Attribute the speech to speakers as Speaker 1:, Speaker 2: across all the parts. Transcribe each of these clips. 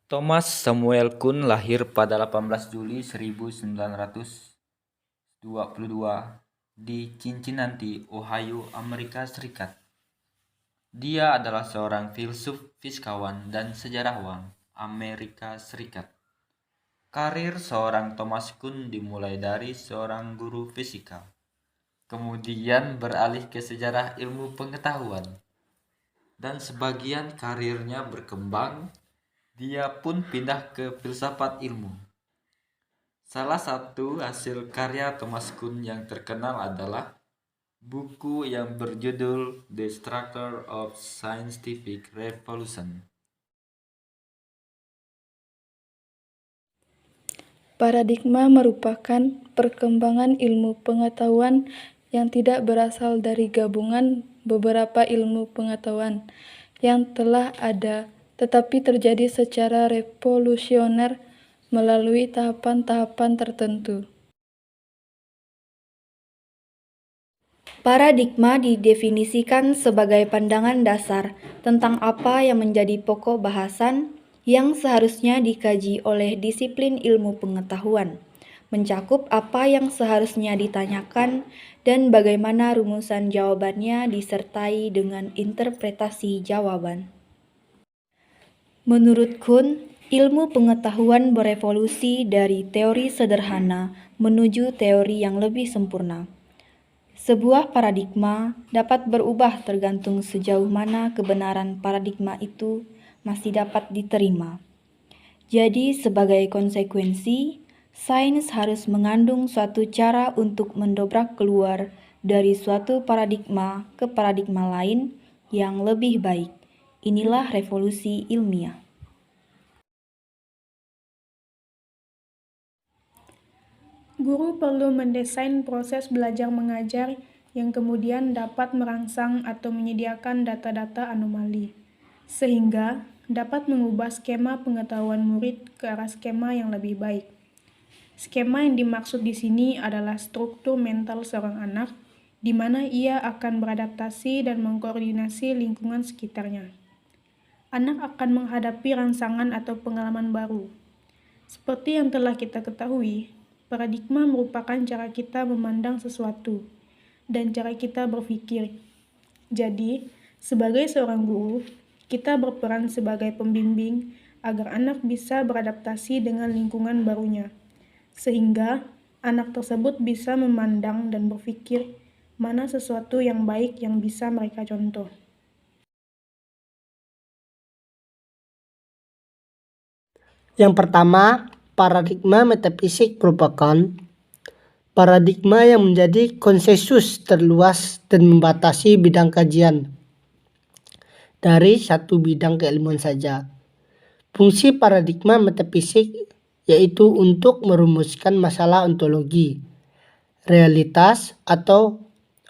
Speaker 1: Thomas Samuel Kuhn lahir pada 18 Juli 1922 di Cincinnati, Ohio, Amerika Serikat. Dia adalah seorang filsuf, fisikawan, dan sejarawan Amerika Serikat. Karir seorang Thomas Kuhn dimulai dari seorang guru fisika, kemudian beralih ke sejarah ilmu pengetahuan, dan sebagian karirnya berkembang. Dia pun pindah ke filsafat ilmu. Salah satu hasil karya Thomas Kuhn yang terkenal adalah buku yang berjudul The Structure of Scientific Revolution.
Speaker 2: Paradigma merupakan perkembangan ilmu pengetahuan yang tidak berasal dari gabungan beberapa ilmu pengetahuan yang telah ada, tetapi terjadi secara revolusioner melalui tahapan-tahapan tertentu.
Speaker 3: Paradigma didefinisikan sebagai pandangan dasar tentang apa yang menjadi pokok bahasan yang seharusnya dikaji oleh disiplin ilmu pengetahuan, mencakup apa yang seharusnya ditanyakan dan bagaimana rumusan jawabannya disertai dengan interpretasi jawaban. Menurut Kuhn, ilmu pengetahuan berevolusi dari teori sederhana menuju teori yang lebih sempurna. Sebuah paradigma dapat berubah tergantung sejauh mana kebenaran paradigma itu masih dapat diterima. Jadi, sebagai konsekuensi, sains harus mengandung suatu cara untuk mendobrak keluar dari suatu paradigma ke paradigma lain yang lebih baik. Inilah revolusi ilmiah.
Speaker 4: Guru perlu mendesain proses belajar mengajar yang kemudian dapat merangsang atau menyediakan data-data anomali, sehingga dapat mengubah skema pengetahuan murid ke arah skema yang lebih baik. Skema yang dimaksud di sini adalah struktur mental seorang anak, di mana ia akan beradaptasi dan mengkoordinasi lingkungan sekitarnya. Anak akan menghadapi rangsangan atau pengalaman baru. Seperti yang telah kita ketahui, paradigma merupakan cara kita memandang sesuatu dan cara kita berpikir. Jadi, sebagai seorang guru, kita berperan sebagai pembimbing agar anak bisa beradaptasi dengan lingkungan barunya, sehingga anak tersebut bisa memandang dan berpikir mana sesuatu yang baik yang bisa mereka contoh.
Speaker 5: Yang pertama, paradigma metafisik merupakan paradigma yang menjadi konsensus terluas dan membatasi bidang kajian dari satu bidang keilmuan saja. Fungsi paradigma metafisik yaitu untuk merumuskan masalah ontologi, realitas, atau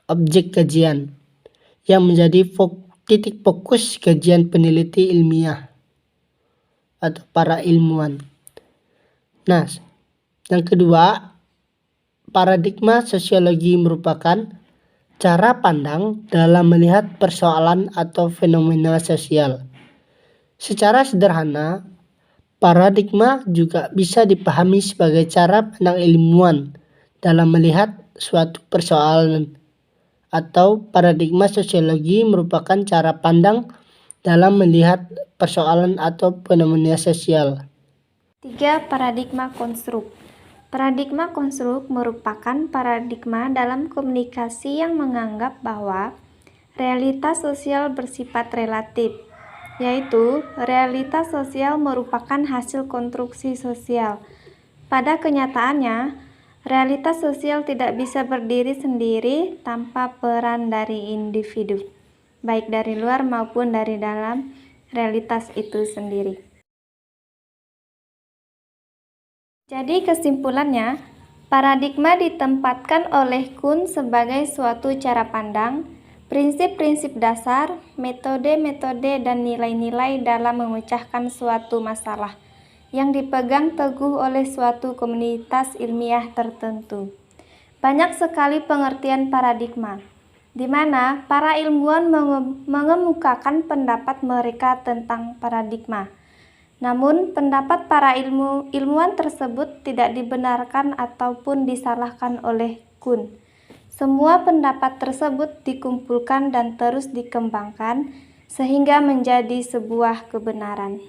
Speaker 5: objek kajian yang menjadi titik fokus kajian peneliti ilmiah atau para ilmuwan. Nah, yang kedua, paradigma sosiologi merupakan cara pandang dalam melihat persoalan atau fenomena sosial. Secara sederhana, paradigma juga bisa dipahami sebagai cara pandang ilmuwan dalam melihat suatu persoalan, atau paradigma sosiologi merupakan cara pandang dalam melihat persoalan atau fenomena sosial.
Speaker 3: 3. Paradigma konstruk. Paradigma konstruk merupakan paradigma dalam komunikasi yang menganggap bahwa realitas sosial bersifat relatif, yaitu realitas sosial merupakan hasil konstruksi sosial. Pada kenyataannya, realitas sosial tidak bisa berdiri sendiri tanpa peran dari individu, baik dari luar maupun dari dalam realitas itu sendiri. Jadi kesimpulannya, paradigma ditempatkan oleh Kuhn sebagai suatu cara pandang, prinsip-prinsip dasar, metode-metode, dan nilai-nilai dalam memecahkan suatu masalah yang dipegang teguh oleh suatu komunitas ilmiah tertentu. Banyak sekali pengertian paradigma, di mana para ilmuwan mengemukakan pendapat mereka tentang paradigma.
Speaker 6: Namun, pendapat para ilmuwan tersebut tidak dibenarkan ataupun disalahkan oleh Kuhn. Semua pendapat tersebut dikumpulkan dan terus dikembangkan sehingga menjadi sebuah kebenaran.